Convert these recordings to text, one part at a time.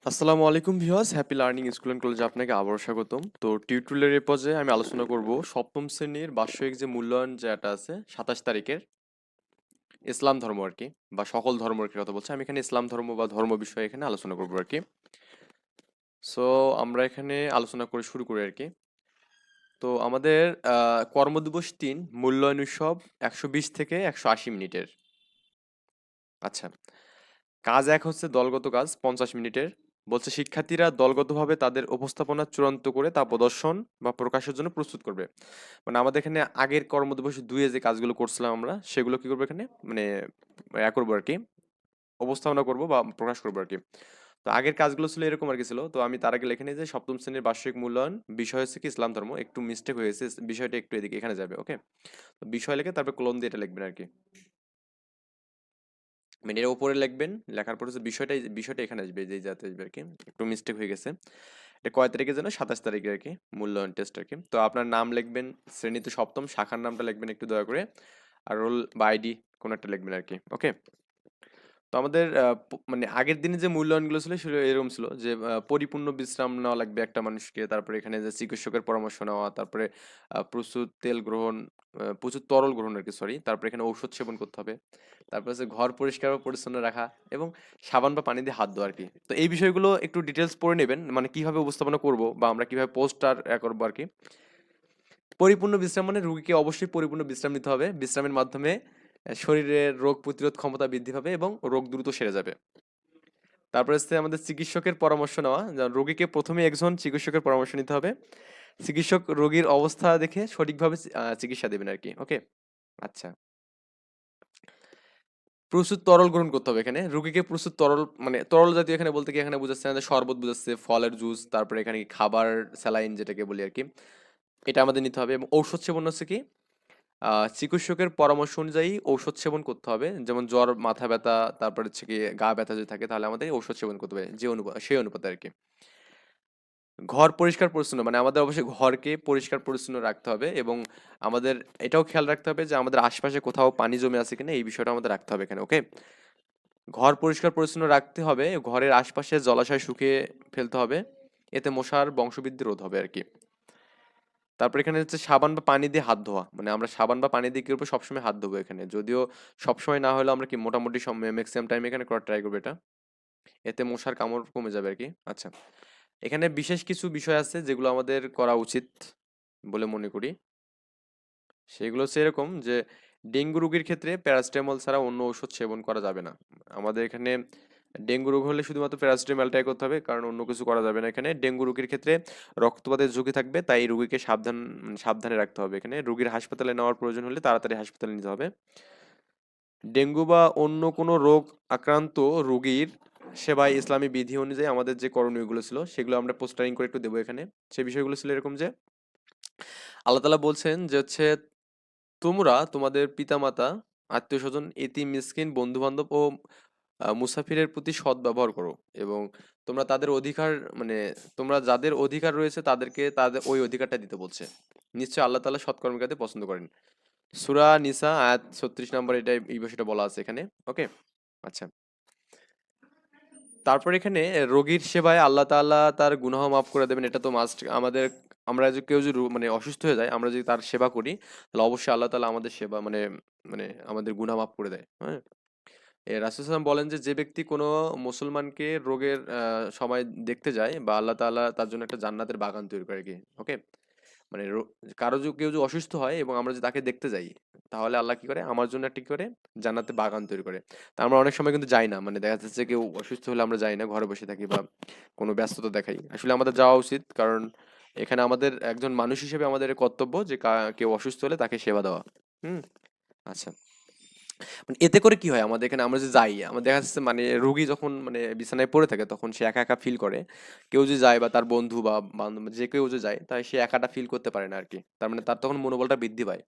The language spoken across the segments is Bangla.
আসসালামু আলাইকুম viewers, happy learning school and কলেজে আপনাকে আবারও স্বাগতম। তো টিউটোরিয়ালের এই পর্যায়ে আমি আলোচনা করব সপ্তম শ্রেণীর বার্ষিক যে মূল্যায়ন যেটা আছে 27 তারিখের ইসলাম ধর্ম আর কি, বা সকল ধর্ম আর কি কথা বলছি। আমি এখানে ইসলাম ধর্ম বা ধর্ম বিষয়ে এখানে আলোচনা করবো আর কি। সো আমরা এখানে আলোচনা করে শুরু করি আর কি। তো আমাদের কর্মদিবস 3 মূল্যায়ন উৎসব 120 থেকে 180 মিনিটের। আচ্ছা, কাজ 1 হচ্ছে দলগত কাজ 50 মিনিটের। বলছে শিক্ষার্থীরা দলগতভাবে তাদের উপস্থাপনা চূড়ান্ত করে তা প্রদর্শন বা প্রকাশের জন্য প্রস্তুত করবে। মানে আমাদের এখানে আগের কর্মদিবস 2 এ যে কাজগুলো করছিলাম আমরা সেগুলো কি করবো এখানে, মানে করবো আর কি, উপস্থাপনা করব বা প্রকাশ করবো আর কি। তো আগের কাজগুলো ছিল এরকম আর কি ছিল। তো আমি তার আগে লিখে নিই যে সপ্তম শ্রেণীর বার্ষিক মূল্যায়ন বিষয় হচ্ছে কি ইসলাম ধর্ম। একটু মিস্টেক হয়েছে, বিষয়টা একটু এদিকে এখানে যাবে। ওকে, তো বিষয় লিখে তারপর কলম দিয়ে এটা লিখবেন আর কি। মানে এর উপরে লিখবেন, লেখার পর হচ্ছে বিষয়টা এখানে আসবে, যে যাতে আসবে আর কি। একটু মিস্টেক হয়ে গেছে। এটা কয় তারিখে যেন, 27 তারিখে আর কি, মূল্যায়ন টেস্ট আর কি। তো আপনার নাম লিখবেন, শ্রেণীতে সপ্তম, শাখার নামটা লিখবেন একটু দয়া করে, আর রোল বা আইডি কোন একটা লিখবেন আর কি। ওকে, তো আমাদের মানে আগের দিনে যে মূল্যায়নগুলো ছিল সেগুলো এরকম ছিল যে পরিপূর্ণ বিশ্রাম নেওয়া লাগবে একটা মানুষকে, তারপরে এখানে যে চিকিৎসকের পরামর্শ নেওয়া, তারপরে প্রচুর তেল গ্রহণ, প্রচুর তরল গ্রহণ আর কি, সরি, তারপরে এখানে ঔষধ সেবন করতে হবে, তারপরে হচ্ছে ঘর পরিষ্কার ও পরিচ্ছন্ন রাখা, এবং সাবান বা পানি দিয়ে হাত ধোয়া আর কি। তো এই বিষয়গুলো একটু ডিটেলস পড়ে নেবেন, মানে কিভাবে উপস্থাপনা করব বা আমরা কিভাবে পোস্টার করবো আর কি। পরিপূর্ণ বিশ্রাম মানে রুগীকে অবশ্যই পরিপূর্ণ বিশ্রাম নিতে হবে। বিশ্রামের মাধ্যমে শরীরের রোগ প্রতিরোধ ক্ষমতা বৃদ্ধি পাবে এবং রোগ দ্রুত সেরে যাবে। তারপরে হচ্ছে আমাদের চিকিৎসকের পরামর্শ নেওয়া। রোগীকে প্রথমে একজন চিকিৎসকের পরামর্শ নিতে হবে। চিকিৎসক রোগীর অবস্থা দেখে সঠিকভাবে চিকিৎসা দেবেন আর কি। ওকে, আচ্ছা। প্রচুর তরল গ্রহণ করতে হবে এখানে। রোগীকে প্রচুর তরল, মানে তরল জাতীয় এখানে বলতে কি এখানে বোঝাচ্ছে না যে শরবত বোঝাচ্ছে, ফলের জুস, তারপরে এখানে খাবার, স্যালাইন যেটাকে বলি আর কি, এটা আমাদের নিতে হবে। এবং ঔষধ সেবন হচ্ছে কি, চিকিৎসকের পরামর্শ অনুযায়ী ঔষধ সেবন করতে হবে। যেমন জ্বর, মাথা ব্যথা, তারপর হচ্ছে কি গা ব্যথা যদি থাকে তাহলে আমাদের ঔষধ সেবন করতে হবে যে অনুপাত, সেই অনুপাতে আর কি। ঘর পরিষ্কার পরিচ্ছন্ন মানে আমাদের অবশ্যই ঘরকে পরিষ্কার পরিচ্ছন্ন রাখতে হবে, এবং আমাদের এটাও খেয়াল রাখতে হবে যে আমাদের আশপাশে কোথাও পানি জমে আছে কিনা, এই বিষয়টা আমাদের রাখতে হবে এখানে। ওকে, ঘর পরিষ্কার পরিচ্ছন্ন রাখতে হবে, ঘরের আশপাশে জলাশয় শুকিয়ে ফেলতে হবে, এতে মশার বংশবৃদ্ধি রোধ হবে আর কি। তারপর এখানে হচ্ছে সাবান বা পানি দিয়ে হাত ধোয়া, মানে আমরা সাবান বা পানি দিয়ে কি করবো, সবসময় হাত ধোবো এখানে। যদিও সবসময় না হলেও আমরা কি মোটামুটি ম্যাক্সিমাম টাইম এখানে করার ট্রাই করবো এটা, এতে মশার কামড় কমে যাবে আর কি। আচ্ছা, এখানে বিশেষ কিছু বিষয় আছে যেগুলো আমাদের করা উচিত বলে মনে করি। সেগুলো হচ্ছে এরকম যে ডেঙ্গু রোগীর ক্ষেত্রে প্যারাসিটামল ছাড়া অন্য ওষুধ সেবন করা যাবে না। আমাদের এখানে ডেঙ্গু রোগ হলে শুধুমাত্র প্যারাসিটামলটাই করতে হবে, কারণ অন্য কিছু করা যাবে না এখানে। ডেঙ্গু রোগীর ক্ষেত্রে রক্তপাতের ঝুঁকি থাকবে, তাই রোগীকে সাবধানে রাখতে হবে এখানে। রোগীর হাসপাতালে নেওয়ার প্রয়োজন হলে তাড়াতাড়ি হাসপাতালে নিতে হবে। ডেঙ্গু বা অন্য কোনো রোগ আক্রান্ত রোগীর সেবায় ইসলামী বিধি অনুযায়ী আমাদের যে করণীয়গুলো ছিল সেগুলো আমরা পোস্টারিং করে একটু দেবো এখানে। সেই বিষয়গুলো ছিল এরকম যে আল্লাহ তাআলা বলছেন যে হচ্ছে তোমরা তোমাদের পিতামাতা, আত্মীয়স্বজন, এতিম, মিসকিন, বন্ধু-বান্ধব ও মুসাফিরের প্রতি সৎ ব্যবহার করো, এবং তোমরা তাদের অধিকার, মানে তোমরা যাদের অধিকার রয়েছে তাদেরকে তাদের ওই অধিকারটা দিতে বলছে। নিশ্চয়ই আল্লাহ তাআলা সৎকর্মীকে পছন্দ করেন। সূরা নিসা আয়াত 36 নম্বর, এটা এই বিষয়টা বলা আছে এখানে। ওকে, আচ্ছা। তারপর এখানে রোগীর সেবায় আল্লাহ তাআলা তার গুনাহ মাফ করে দেবেন, এটা তো মাস্ট আমাদের। আমরা যে কেউ যদি মানে অসুস্থ হয়ে যায়, আমরা যদি তার সেবা করি তাহলে অবশ্যই আল্লাহ তাআলা আমাদের সেবা মানে মানে আমাদের গুনাহ মাফ করে দেয়। হ্যাঁ, রাসূল সাল্লাল্লাহু আলাইহি ওয়াসাল্লাম বলেন যে যে ব্যক্তি কোনো মুসলমানকে রোগের সময় দেখতে যায়, বা আল্লাহ তাআলা তার জন্য একটা জান্নাতের বাগান তৈরি করে কি। ওকে, মানে কেউ যদি অসুস্থ হয় এবং আমরা যদি তাকে দেখতে যাই, তাহলে আল্লাহ কি করে, আমার জন্য একটা কি করে, জান্নাতে বাগান তৈরি করে। তা আমরা অনেক সময় কিন্তু যাই না, মানে দেখা যাচ্ছে কেউ অসুস্থ হলে আমরা যাই না, ঘরে বসে থাকি বা কোনো ব্যস্ততা দেখাই। আসলে আমাদের যাওয়া উচিত, কারণ এখানে আমাদের একজন মানুষ হিসেবে আমাদের কর্তব্য যে কেউ অসুস্থ হলে তাকে সেবা দেওয়া। হুম, আচ্ছা। মানে এতে করে কি হয়, আমাদের এখানে আমরা যে যাই, আমার দেখা যাচ্ছে মানে রোগী যখন মানে বিছানায় পড়ে থাকে তখন সে একা একা ফিল করে। কেউ যে যায় বা তার বন্ধু বা বান্ধব যে কেউ যে যায়, তাই সে একাটা ফিল করতে পারে না আর কি। তার মানে তার তখন মনোবলটা বৃদ্ধি পায়।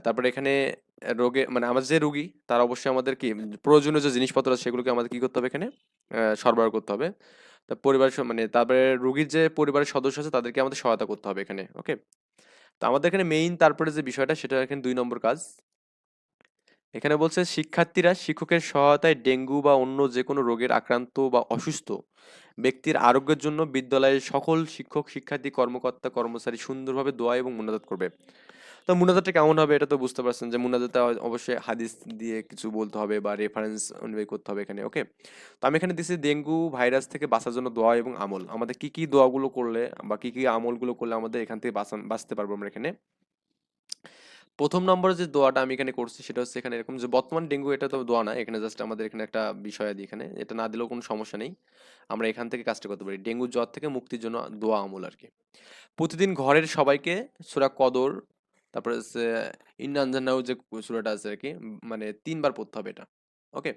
তারপরে এখানে রোগে মানে আমার যে রোগী তার অবশ্যই আমাদের কি প্রয়োজনীয় যে জিনিসপত্র আছে সেগুলোকে আমাদের কি করতে হবে এখানে, সরবরাহ করতে হবে। তা পরিবার মানে তারপরে রোগীর যে পরিবারের সদস্য আছে তাদেরকে আমাদের সহায়তা করতে হবে এখানে। ওকে, তো আমাদের এখানে মেইন তারপরে যে বিষয়টা সেটা এখানে 2 নম্বর কাজ, এখানে বলছে শিক্ষার্থীরা শিক্ষকের সহায়তায় ডেঙ্গু বা অন্য যে কোনো রোগের আক্রান্ত বা অসুস্থ ব্যক্তির আরোগ্যের জন্য বিদ্যালয়ের সকল শিক্ষক শিক্ষার্থী কর্মকর্তা কর্মচারী সুন্দরভাবে দোয়া এবং মুনাজাত করবে। তো মুনাজাতটা কেমন হবে এটা তো বুঝতে পারছেন যে মুনাজাতটা অবশ্যই হাদিস দিয়ে কিছু বলতে হবে বা রেফারেন্স অনুযায়ী করতে হবে এখানে, ওকে। তো আমি এখানে দিচ্ছি ডেঙ্গু ভাইরাস থেকে বাঁচার জন্য দোয়া এবং আমল। আমাদের কি কি দোয়াগুলো করলে বা কি কি আমলগুলো করলে আমাদের এখান থেকে বাঁচতে পারবো আমরা এখানে। প্রথম নম্বরে যে দোয়াটা আমি এখানে করছি সেটা হচ্ছে এখানে এরকম যে বর্তমান ডেঙ্গু, এটা তো দোয়া না, এখানে জাস্ট আমাদের এখানে একটা বিষয় দিই, এখানে এটা না দিলেও কোনো সমস্যা নেই। আমরা এখান থেকে কাজটা করতে পারি, ডেঙ্গু জ্বর থেকে মুক্তির জন্য দোয়া আমল আর কি। প্রতিদিন ঘরের সবাইকে সূরা কদর, তারপরে হচ্ছে ইন্না আনজালনাহু যে সূরাটা আছে আর কি, মানে ৩ বার পড়তে হবে এটা। ওকে?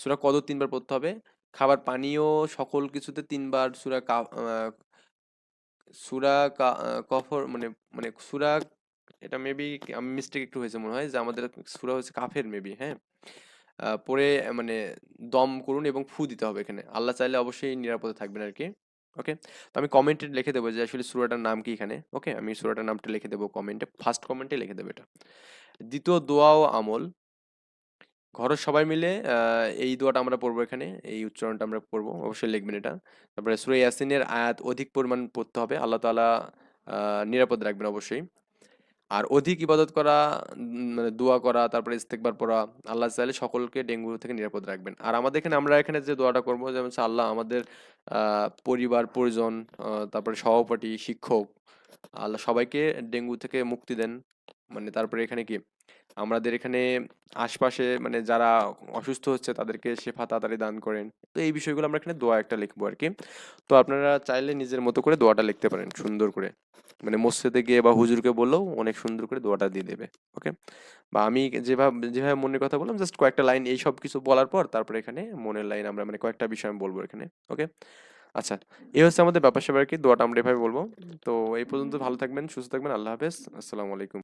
সূরা কদর ৩ বার পড়তে হবে। খাবার পানীয় সকল কিছুতে ৩ বার সূরা কফর মানে মানে সূরা, এটা মেবি আমি মিস্টেক একটু হয়েছে মনে হয় যে আমাদের সূরা হচ্ছে কাফের মেবি, হ্যাঁ? পরে মানে দম করুন এবং ফু দিতে হবে এখানে। আল্লাহ চাইলে অবশ্যই নিরাপদে থাকবেন আরকি। ওকে? তো আমি কমেন্টে লিখে দেবো যে আসলে সূরাটার নাম কি এখানে। ওকে? আমি সূরাটার নামটা লিখে দেবো কমেন্টে। ফার্স্ট কমেন্টে লিখে দেবো এটা। দ্বিতীয় দোয়া ও আমল। ঘরের সবাই মিলে এই দোয়াটা আমরা পড়বো এখানে। এই উচ্চারণটা আমরা পড়বো। অবশ্যই লিখবেন এটা। তারপরে সূরা ইয়াসিনের আয়াত অধিক পরিমাণ পড়তে হবে। আল্লাহ তাআলা নিরাপদ রাখবেন অবশ্যই। আর অধিক ইবাদত করা, মানে দোয়া করা, তারপরে ইস্তেগফার পড়া, আল্লাহ চাইলে সকলকে ডেঙ্গু থেকে নিরাপদ রাখবেন। আর আমাদের এখানে আমরা এখানে যে দোয়াটা করবো যেমন হচ্ছে আল্লাহ আমাদের পরিবার পরিজন, তারপরে সহপাঠী শিক্ষক, আল্লাহ সবাইকে ডেঙ্গু থেকে মুক্তি দেন। মানে তারপরে এখানে কি আমাদের এখানে আশপাশে মানে যারা অসুস্থ হচ্ছে তাদেরকে শেফা তাড়াতাড়ি দান করেন। তো এই বিষয়গুলো আমরা এখানে দোয়া একটা লিখবো আর কি। তো আপনারা চাইলে নিজের মতো করে দোয়াটা লিখতে পারেন সুন্দর করে। মানে মসজিদে গিয়ে বা হুজুরকে বললেও অনেক সুন্দর করে দোয়াটা দিয়ে দেবে। ওকে? বা আমি যেভাবে যেভাবে মনের কথা বললাম জাস্ট কয়েকটা লাইন এই সব কিছু বলার পর তারপরে এখানে মনের লাইন আমরা মানে কয়েকটা বিষয় আমি বলবো এখানে। ওকে? আচ্ছা, এই হচ্ছে আমাদের ব্যাপার-স্যাপার আর কি। দোয়াটা আমরা এভাবে বলবো। তো এই পর্যন্ত ভালো থাকবেন, সুস্থ থাকবেন। আল্লাহ হাফেজ। আসসালামু আলাইকুম।